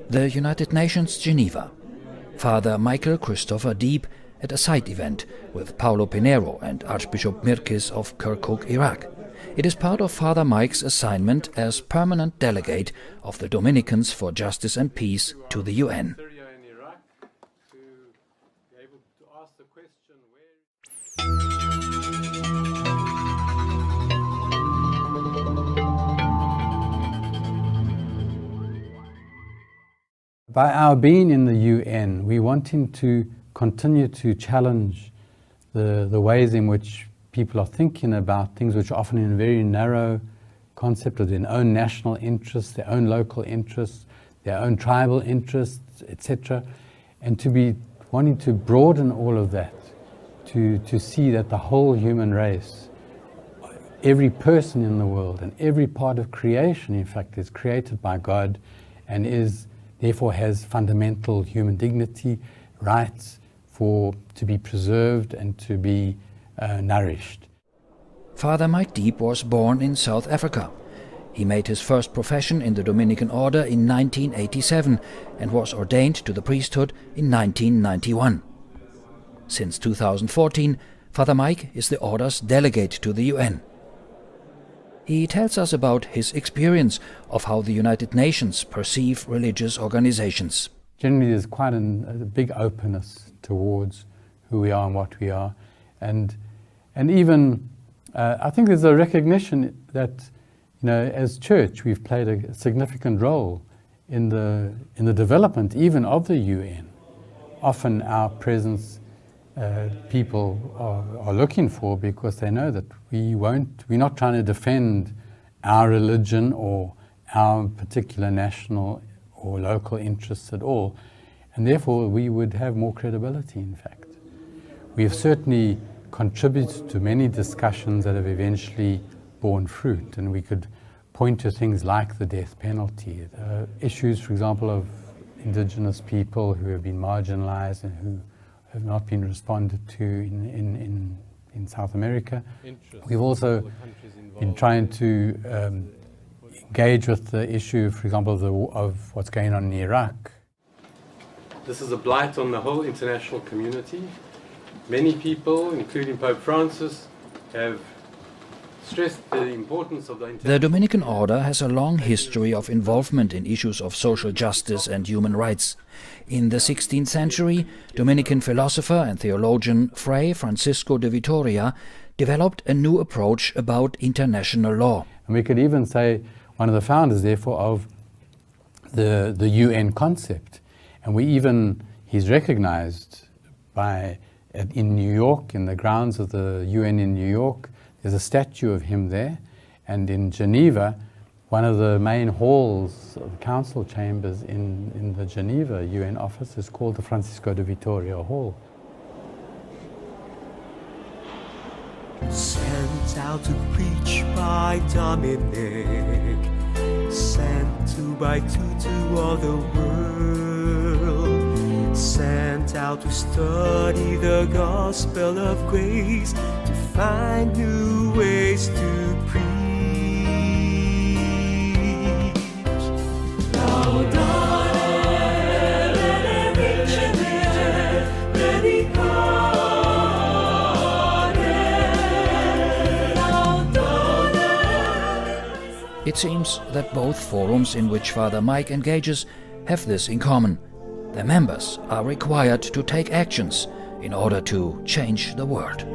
The United Nations, Geneva. Father Michael Christopher Deeb at a side event with Paulo Pinheiro and Archbishop Mirkis of Kirkuk, Iraq. It is part of Father Mike's assignment as permanent delegate of the Dominicans for Justice and Peace to the UN. By our being in the UN, we're wanting to continue to challenge the ways in which people are thinking about things which are often in a very narrow concept of their own national interests, their own local interests, their own tribal interests, etc. And to be wanting to broaden all of that, to see that the whole human race, every person in the world and every part of creation, in fact, is created by God and is therefore has fundamental human dignity, rights to be preserved and to be nourished. Father Mike Deeb was born in South Africa. He made his first profession in the Dominican Order in 1987 and was ordained to the priesthood in 1991. Since 2014, Father Mike is the Order's delegate to the UN. He tells us about his experience of how the United Nations perceive religious organizations. Generally, there's quite a big openness towards who we are and what we are. And even, I think there's a recognition that, as church, we've played a significant role in the development even of the UN. Often our presence people are looking for, because they know that we're not trying to defend our religion or our particular national or local interests at all, and therefore we would have more credibility, in fact. We have certainly contributed to many discussions that have eventually borne fruit, and we could point to things like the death penalty, issues, for example, of indigenous people who have been marginalized and who have not been responded to in South America. We've also been trying to engage with the issue, for example, of what's going on in Iraq. This is a blight on the whole international community. Many people, including Pope Francis, have stressed the importance of the Dominican Order has a long history of involvement in issues of social justice and human rights. In the 16th century, Dominican philosopher and theologian Fray Francisco de Vitoria developed a new approach about international law. And we could even say one of the founders, therefore, of the UN concept. And he's recognized in New York, in the grounds of the UN in New York. There's a statue of him there, and in Geneva, one of the main halls of council chambers in the Geneva UN office is called the Francisco de Vitoria Hall. Sent out to preach by Dominic, sent 2 by 2 to all the world, sent out to study the gospel of grace, to find new ways to preach. It seems that both forums in which Father Mike engages have this in common. Their members are required to take actions in order to change the world.